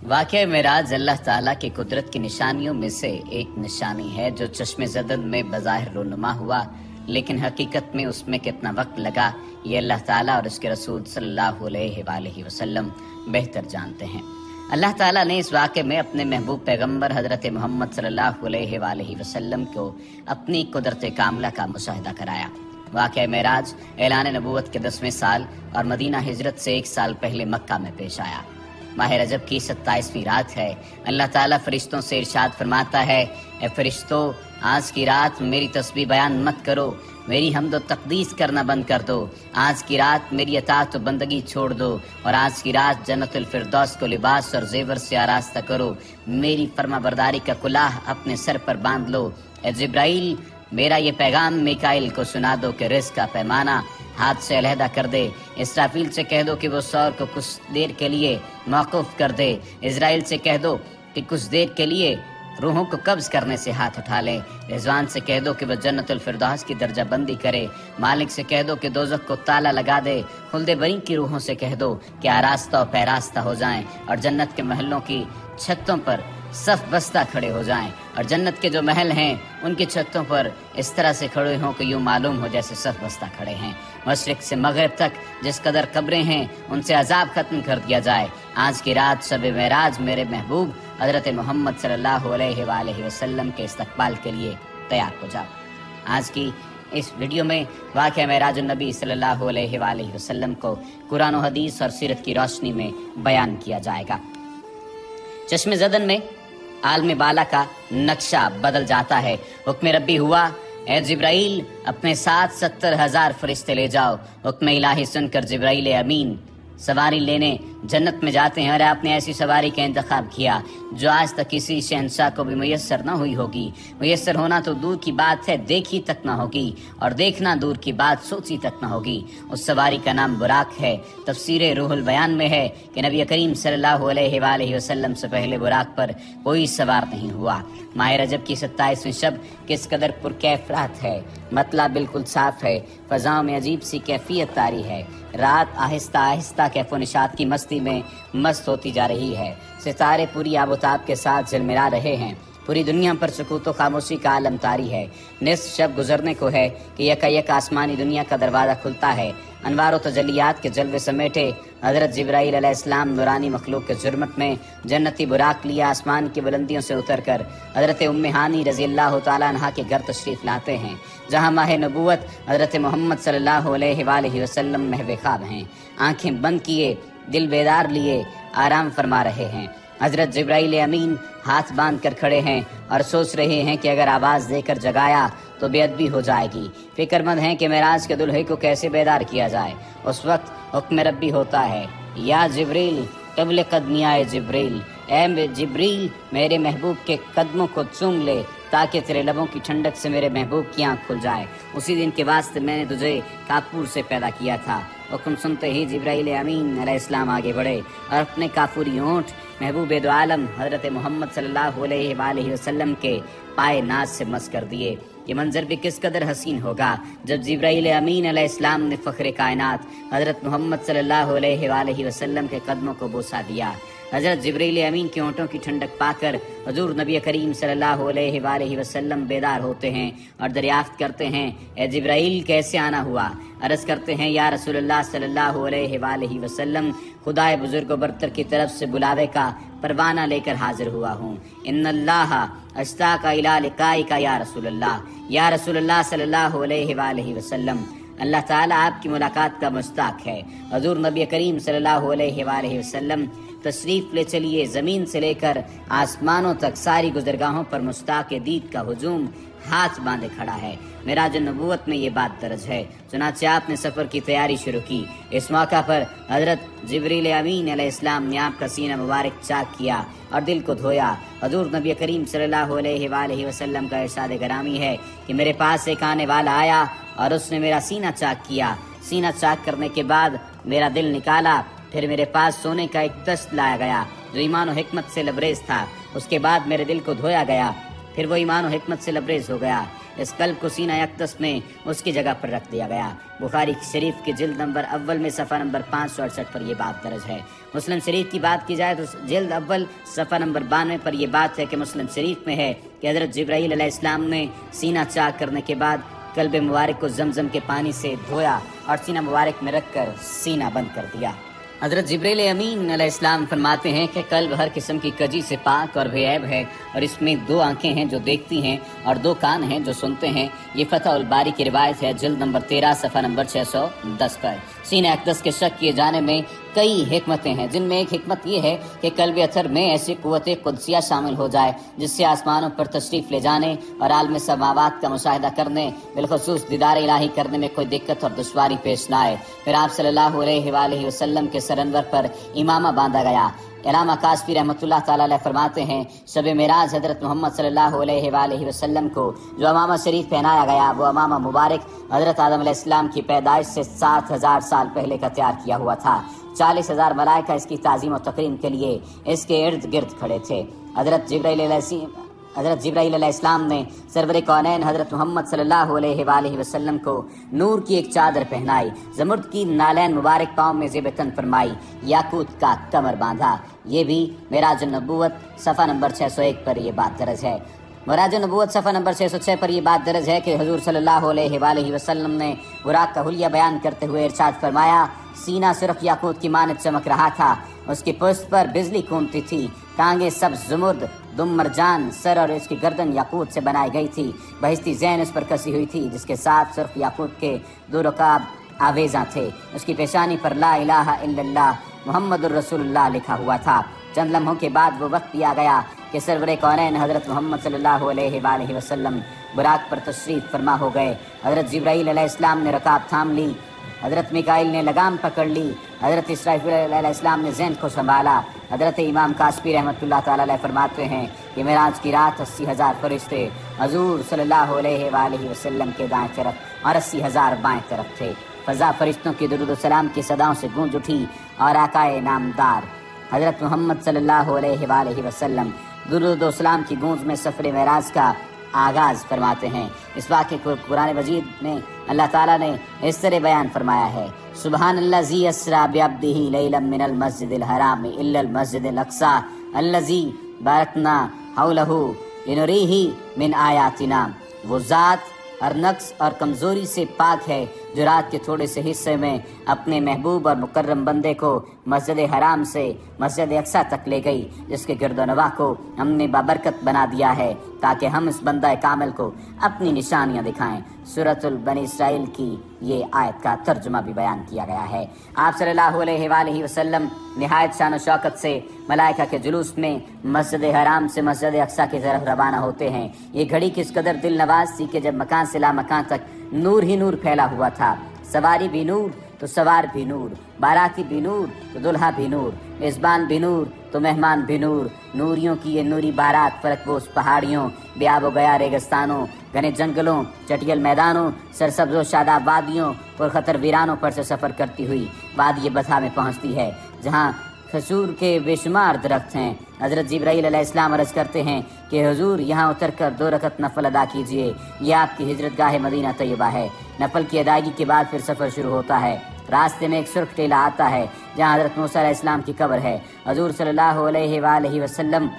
वाक़या मेराज अल्लाह ताला की कुदरत की निशानियों में से एक निशानी है जो चश्मे ज़दन में बज़ाहिर रूनुमा हुआ, लेकिन हकीकत में उसमें कितना वक्त लगा ये अल्लाह ताला और उसके रसूल सल्लल्लाहु अलैहि वसल्लम बेहतर जानते हैं। अल्लाह ताला ने इस वाक़े में अपने महबूब पैगम्बर हज़रत मोहम्मद सल्लल्लाहु अलैहि वसल्लम को अपनी कुदरत कामला का मुशाहिदा कराया। वाक़या मेराज ऐलान नबूवत के 10वें साल और मदीना हिजरत से 1 साल पहले मक्का में पेश आया। माह रजब की 27वीं रात है। अल्लाह ताला फरिश्तों से इरशाद फरमाता है, ए फरिश्तों, आज की रात मेरी तस्बीह बयान मत करो, मेरी हम्द व तक़दीस करना बंद कर दो। आज की रात मेरी अताअत व बंदगी छोड़ दो और आज की रात जन्नतुल फिरदौस को लिबास और जेवर से आरास्ता करो। मेरी फर्माबरदारी का कुलाह अपने सर पर बांध लो। ए जिब्राइल, मेरा ये पैगाम मिकाइल को सुना दो कि रिज़्क़ का पैमाना हाथ से अलहदा कर दे। इसराफील से कह दो कि वो सौर को कुछ देर के लिए मौकूफ कर दे। इज़राइल से कह दो कि कुछ देर के लिए रूहों को कब्ज करने से हाथ उठा ले। रिजवान से कह दो कि वह जन्नतुल फिरदौस की दर्जा बंदी करे। मालिक से कह दो कि दोज़ख को ताला लगा दे। खुल्दे बरी की रूहों से कह दो कि आरास्ता और पैरास्ता हो जाएं और जन्नत के महलों की छतों पर सफ बस्ता खड़े हो जाएं और जन्नत के जो महल हैं उनकी छतों पर इस तरह से खड़े हों कि यूँ मालूम हो जैसे सफ बस्ता खड़े हैं। मशरिक से मगरिब तक जिस कदर कब्रें हैं उनसे अजाब खत्म कर दिया जाए। आज की रात शब मेराज मेरे महबूब हज़रत मोहम्मद सल्लल्लाहु अलैहि वसल्लम के इस्तकबाल के लिए तैयार हो जाओ। आज की इस वीडियो में वाक़या मेराजुन नबी सल्लल्लाहु अलैहि वसल्लम को कुरान और हदीस और सीरत की रोशनी में बयान किया जाएगा। चश्मे ज़दन में आलम बाला का नक्शा बदल जाता है। हुक्म रब्बी हुआ, ए जिब्राइल, अपने साथ 70,000 फरिश्ते ले जाओ। हुक्म इलाही सुनकर जिब्राइल अमीन सवारी लेने जन्नत में जाते हैं और आपने ऐसी सवारी का इंतखाब किया जो आज तक किसी शहंशाह को भी मुयस्सर न हुई होगी। मुयस्सर होना तो दूर की बात है, देखी तक न होगी, और देखना दूर की बात, सोची तक न होगी। उस सवारी का नाम बुराक है। तफसीर रूहुल बयान में है कि नबी करीम सल्लल्लाहु अलैहि वसल्लम से पहले बुराक पर कोई सवार नहीं हुआ। माह रजब की 27वीं शब किस कदर पुरकैफ रात है। मतला बिल्कुल साफ है, फ़ज़ाओं में अजीब सी कैफियत तारी है। रात आहिस्ता आहिस्ता कैफो निशात की मस्ती में मस्त होती जा रही है। सितारे पूरी आबोताब के साथ झिलमिला रहे हैं। पूरी दुनिया पर सुकूत व खामोशी का आलम तारी है। निस्फ शब गुजरने को है कि यकायक आसमानी दुनिया का दरवाज़ा खुलता है। अनवार व तजल्लियात के जलवे समेटे हज़रत जिब्राईल अलैहिस्सलाम नूरानी मखलूक के जुर्मत में जन्नती बुराक लिए आसमान की बुलंदियों से उतरकर हज़रत उम्मे हानी रज़ियल्लाहु ताला अन्हा के घर तशरीफ़ लाते हैं, जहाँ माह नबूवत हज़रत मोहम्मद सल्लल्लाहु अलैहि वसल्लम महवे ख्वाब हैं। आँखें बंद किए, दिल बेदार लिए आराम फरमा रहे हैं। हज़रत जिब्राईल अमीन हाथ बांध कर खड़े हैं और सोच रहे हैं कि अगर आवाज़ देकर जगाया तो बेअदबी हो जाएगी। फिक्रमंद हैं कि मेराज के दुल्हे को कैसे बेदार किया जाए। उस वक्त हुक्म रब्बी होता है, या जिब्रील क़िबल क़दमिया जिब्रील, ए जिब्रील, मेरे महबूब के कदमों को चूम ले ताकि तेरे लबों की ठंडक से मेरे महबूब की आँख खुल जाए। उसी दिन के वास्ते मैंने तुझे काफूर से पैदा किया था। हुक्म सुनते ही जिब्राईल अमीन अलैहिस्सलाम आगे बढ़े और अपने काफूरी होंठ महबूब दो आलम हज़रत मोहम्मद सल्लल्लाहु अलैहि वसल्लम के पाए नाज से मस कर दिए। ये मंजर भी किस कदर हसीन होगा जब जिब्राईल अमीन अलैहिस्सलाम ने फ़ख्र कायनात हज़रत मोहम्मद सल्लल्लाहु अलैहि वसल्लम के कदमों को बोसा दिया। हज़रत जिब्राईल अमीन के होंठों की ठंडक पाकर हुज़ूर नबी करीम सल्लल्लाहु अलैहि वसल्लम बेदार होते हैं और दरियाफ्त करते हैं, ए जिब्राईल, कैसे आना हुआ? अर्ज़ करते हैं, या रसूलल्लाह सल्लल्लाहु अलैहि वसल्लम, खुदाए बुजुर्ग बरतर की तरफ से बुलावे का परवाना लेकर हाजिर हुआ हूँ। इन्नल्लाह अश्ताका इला लिकाइका या रसूलल्लाह सल्लल्लाहु अलैहि वसल्लम, अल्लाह ताला आपकी मुलाकात का मुश्ताक है। हुज़ूर नबी करीम सल्लल्लाहु अलैहि वसल्लम तशरीफ़ ले चलिए। ज़मीन से लेकर आसमानों तक सारी गुज़रगाहों पर मुश्ताक दीद का हुजूम हाथ बांधे खड़ा है। मेराजुन नबूवत में ये बात दर्ज है। चुनांचे आपने सफ़र की तैयारी शुरू की। इस मौका पर हज़रत जिब्रील अमीन अलैहिस्सलाम ने आपका सीना मुबारक चाक किया और दिल को धोया। हुज़ूर नबी करीम सल्लल्लाहु अलैहि वसल्लम का इरशाद गरामी है कि मेरे पास एक आने वाला आया और उसने मेरा सीना चाक किया। सीना चाक करने के बाद मेरा दिल निकाला। फिर मेरे पास सोने का एक तश्त लाया गया जो ईमान और हिकमत से लबरेज था। उसके बाद मेरे दिल को धोया गया, फिर वो ईमान और हिकमत से लबरेज हो गया। इस कल्ब को सीना अक़दस में उसकी जगह पर रख दिया गया। बुखारी शरीफ की जिल्द नंबर अव्वल में सफ़ा नंबर 568 पर यह बात दर्ज है। मुस्लिम शरीफ की बात की जाए तो जिल्द अव्वल सफ़ा नंबर 92 पर यह बात है कि मुस्लिम शरीफ में है कि हज़रत जिब्राईल अलैहिस्सलाम ने सीना चाक करने के बाद कल्ब मुबारक को जमजम के पानी से धोया और सीना मुबारक में रखकर सीना बंद कर दिया। हज़रत जिब्रील अमीन अलैहिस्सलाम फरमाते हैं कि कल्ब हर किस्म की कजी से पाक और बेऐब है और इसमें 2 आंखें हैं जो देखती हैं और 2 कान हैं जो सुनते हैं। ये फतह उल बारी की रिवायत है जिल्द नंबर 13 सफ़ा नंबर 610 पर। सीने अक़दस के शक किए जाने में कई हिकमतें हैं, जिनमें एक हिकमत ये है कि कल्ब अथर में ऐसी क़ुव्वत क़ुदसिया शामिल हो जाए जिससे आसमानों पर तशरीफ़ ले जाने और आलम समावात का मुशाहिदा करने, बिलखुसूस दीदार इलाही करने में कोई दिक्कत और दुश्वारी पेश न आए। फिर आप सल्लल्लाहु अलैहि वसल्लम के सरअनवर पर इमामा बांधा गया। इलामा कासफी रहमतुल्लाह ताला अलैह फरमाते हैं, शब मेराज हज़रत मोहम्मद सल्लल्लाहु अलैहि वसल्लम को जो अमामा शरीफ पहनाया गया वो अमामा मुबारक हज़रत आदम अलैहिस्सलाम की पैदाइश से 7000 साल पहले का तैयार किया हुआ था। 40,000 मलाइका इसकी ताज़ीम और तकरीम के लिए इसके इर्द गिर्द खड़े थे। हज़रत जिब्राईल अलैहिस्सलाम ने सरवर कौनैन हज़रत मोहम्मद सल्लल्लाहु अलैहि वसल्लम को नूर की एक चादर पहनाई, ज़मुर्द की नालैन मुबारक पाँव में ज़ेब-ए-तन फरमाई, याकूत का कमर बांधा। ये भी मेराज नबूवत सफ़ा नंबर 601 पर यह बात दर्ज है। मेराज नबूवत सफ़ा नंबर 606 पर यह बात दर्ज है कि हुज़ूर सल्लल्लाहु अलैहि वसल्लम ने बुराक का हुलिया बयान करते हुए इरशाद फरमाया, सीना सुर्ख याकूत की मानद चमक रहा था, उसकी पुश्त पर बिजली घूमती थी, टांगे सब्ज़ ज़ुमुर्द, दुम मरजान, सर और इसकी गर्दन याकूत से बनाई गई थी, बहिस्ती ज़ैन उस पर कसी हुई थी जिसके साथ सुर्ख याकूत के 2 रकाब आवेज़ा थे। उसकी पेशानी पर ला इलाहा इल्लल्लाह मुहम्मदुर रसूलुल्लाह लिखा हुआ था। चंद लम्हों के बाद वो वक्त दिया गया कि सरवर कौनैन हज़रत मोहम्मद सल्लल्लाहु अलैहि वसल्लम बुराक पर तशरीफ़ फरमा हो गए। हज़रत जिब्राईल अलैहिस्सलाम ने रकाब थाम ली, हज़रत मिकाईल ने लगाम पकड़ ली, हज़रत इसराफील अलैहिस्सलाम ने ज़ैन को संभाला। हज़रत इमाम कासफी रहमतुल्लाह ताला अलैह फरमाते हैं कि मेराज की रात 80,000 फरिश्ते हज़ूर सल्लल्लाहु अलैहि वसल्लम के दाएं तरफ और 80,000 बाएं तरफ थे। फ़ज़ा फरिश्तों की दुरूद सलाम की सदाओं से गूंज उठी और आकाए नामदार हज़रत मोहम्मद सल्लल्लाहु अलैहि वसल्लम दुरूद सलाम की गूंज में सफ़र मेराज का आगाज़ फरमाते हैं। इस वाक़े को कुरान मजीद में अल्लाह ताला ने इस तरह बयान फरमाया है, सुबहानल्लज़ी अस्रा बिअब्दिही लैलन मिनल मस्जिदिल हराम इल्लल मस्जिदिल अक़सा अल्लज़ी बारकना हौलहू लिनुरीही मिन आयातिना। वो ज़ात हर नक्स और कमज़ोरी से पाक है जो रात के थोड़े से हिस्से में अपने महबूब और मुकर्रम बंदे को मस्जिद हराम से मस्जिद अक़सा तक ले गई, जिसके गिरदोनवा को हमने बाबरकत बना दिया है ताकि हम इस बंदा कामिल को अपनी निशानियां दिखाएं। सूरतुल बनी इसराइल की ये आयत का तर्जुमा भी बयान किया गया है। आप सल्लल्लाहु अलैहि वसल्लम निहायत शान और शौकत से मलाइका के जुलूस में मस्जिद हराम से मस्जिद अक़सा की तरफ रवाना होते हैं। ये घड़ी किस कदर दिल नवाज थी कि जब मकान से ला मकान तक नूर ही नूर फैला हुआ था। सवारी भी नूर तो सवार भी नूर, बाराती भी नूर तो दुल्हा भी नूर, मेज़बान भी नूर तो मेहमान भी नूर। नूरियों की ये नूरी बारात फलकबोस पहाड़ियों, बेआब गया रेगिस्तानों, घने जंगलों, चटियल मैदानों, सरसब्ज़ व शादाब वादियों, पुरखतर वीरानों पर से सफ़र करती हुई वादी बथा में पहुँचती है जहाँ खजूर के बेशुमार दरख्त हैं। हज़रत जिब्राईल अलैहिस्सलाम अर्ज़ करते हैं कि हुजूर यहाँ उतर कर 2 रकत नफल अदा कीजिए, ये आपकी हिजरत गाह मदीना तैयबा है। नफल की अदायगी के बाद फिर सफ़र शुरू होता है। रास्ते में एक सुर्ख टीला आता है जहाँ हज़रत मूसा अलैहिस्सलाम की कब्र है। हुजूर सल्लल्लाहु अलैहि वसल्लम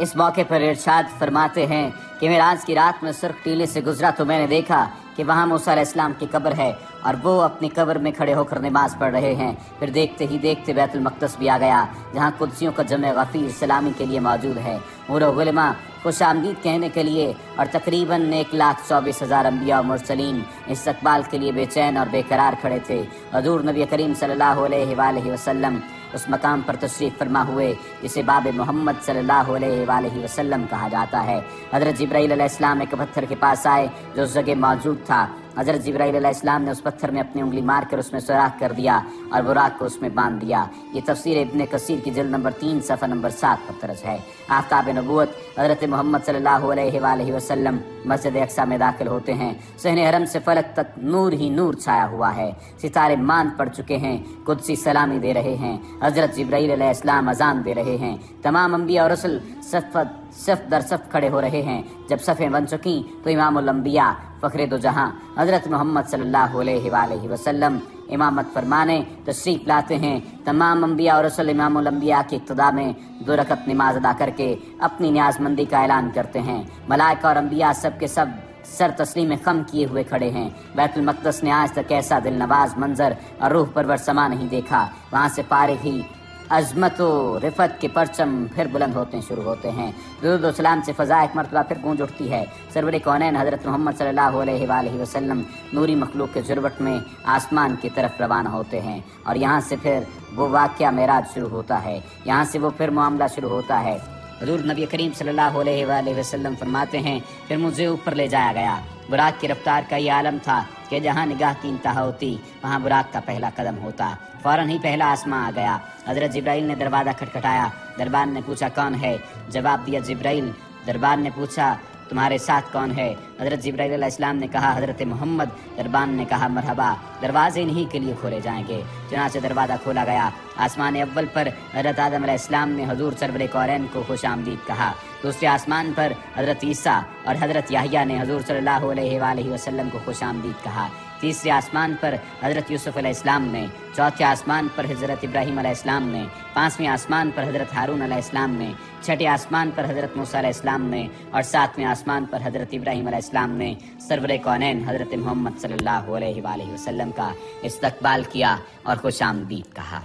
इस मौके पर इरशाद फरमाते हैं कि मेराज की रात में सुर्ख टीले से गुजरा तो मैंने देखा कि वहाँ मूसा अलैहिस्सलाम की कब्र है और वो अपनी कब्र में खड़े होकर नमाज पढ़ रहे हैं। फिर देखते ही देखते बैतुल मक़दस भी आ गया जहाँ कुद्सियों का जमे गफ़ीर सलामी के लिए मौजूद है। उमर गुलमा खुश आमदीद कहने के लिए और तकरीबन 1,24,000 अंबिया और मुरसलीन इस्तक़बाल के लिए बेचैन और बेकरार खड़े थे। हुज़ूर नबी करीम सल्लल्लाहु अलैहि वसल्लम उस मकाम पर तशरीफ़ फरमा हुए जिसे बाब मोहम्मद सल्लल्लाहु अलैहि वसल्लम कहा जाता है। हज़रत जिब्राईल अलैहिस्सलाम एक पत्थर के पास आए जो उस जगह मौजूद था। हजरत जिब्राइल अलैहिस्सलाम ने उस पत्थर में अपनी उंगली मार कर उसमें सुराख कर दिया और बुराक को उसमें बांध दिया। ये तफसीर इब्ने कसीर की जिल्द नंबर 3 सफ़ा नंबर 7 पर दर्ज है। आफ्ताब नबूवत हजरत मोहम्मद सल्लल्लाहु अलैहि वसल्लम मस्जिद अक्सा में दाखिल होते हैं। सहने हरम से फलक तक नूर ही नूर छाया हुआ है। सितारे मांद पड़ चुके हैं, कुदसी सलामी दे रहे हैं। हजरत जिब्राइल अलैहिस्सलाम अजान दे रहे हैं। तमाम अंबिया और रसूल सफ दर सफ खड़े हो रहे हैं। जब सफ़ें बन चुकी तो इमामुल अंबिया फ़ख्रे दो जहां हजरत मोहम्मद सल्लल्लाहु अलैहि वसल्लम इमामत फरमाने तशरीफ लाते हैं। तमाम अंबिया और रसूल इमामुल अंबिया की इक्तदा में 2 रकत नमाज अदा करके अपनी न्याज़मंदी का ऐलान करते हैं। मलाइका और अंबिया सब के सब सर तस्लीम खम किए हुए खड़े हैं। बैतुल मक़दस ने आज तक ऐसा दिल नवाज मंजर और रूह परवर समा नहीं देखा। वहाँ से पारिग ही अजमत व रिफत के परचम फिर बुलंद होते शुरू होते हैं। दुरूद व सलाम से फ़ज़ा एक मरतबा फिर गूंज उठती है। सरवर कौनैन हज़रत मोहम्मद सल्लल्लाहु अलैहि वसल्लम नूरी मखलूक के जुर्वट में आसमान की तरफ रवाना होते हैं और यहाँ से फिर वो वाक़या मेराज शुरू होता है। यहाँ से वो फिर मामला शुरू होता है। हुज़ूर नबी करीम सल्लल्लाहु अलैहि वसल्लम फरमाते हैं, फिर मुझे ऊपर ले जाया गया। बुराक की रफ्तार का ये आलम था कि जहाँ निगाह की इंतहा होती वहाँ बुराक का पहला कदम होता। फौरन ही पहला आसमां आ गया। हजरत जिब्राइल ने दरवाज़ा खटखटाया। दरबार ने पूछा कौन है? जवाब दिया जिब्राइल। दरबार ने पूछा तुम्हारे साथ कौन है? हजरत जिब्राइल अलैहिस्सलाम ने कहा हजरत मोहम्मद। दरबार ने कहा मरहबा, दरवाजे इन्हीं के लिए खोले जाएंगे। चुनांचे दरवाज़ा खोला गया। आसमान अव्वल पर हजरत आदम अलैहिस्सलाम ने हजूर सरवर कौनैन को खुश आमदीद कहा। दूसरे आसमान पर हजरत ईसा और हजरत याहिया ने हजूर सल्लल्लाहु अलैहि वसल्लम को खुश आमदीद कहा। तीसरे आसमान पर हजरत यूसुफ अलैहिस्सलाम ने, चौथे आसमान पर हजरत इब्राहीम अलैहिस्सलाम ने, पांचवें आसमान पर हजरत हारून अलैहिस्सलाम ने, छठे आसमान पर हजरत मूसा अलैहिस्सलाम ने और सातवें आसमान पर हजरत इब्राहीम अलैहिस्सलाम ने सरवर कौनैन हजरत मोहम्मद सल्लल्लाहु अलैहि वसल्लम का इस्तकबाल किया और खुश आमदीद कहा।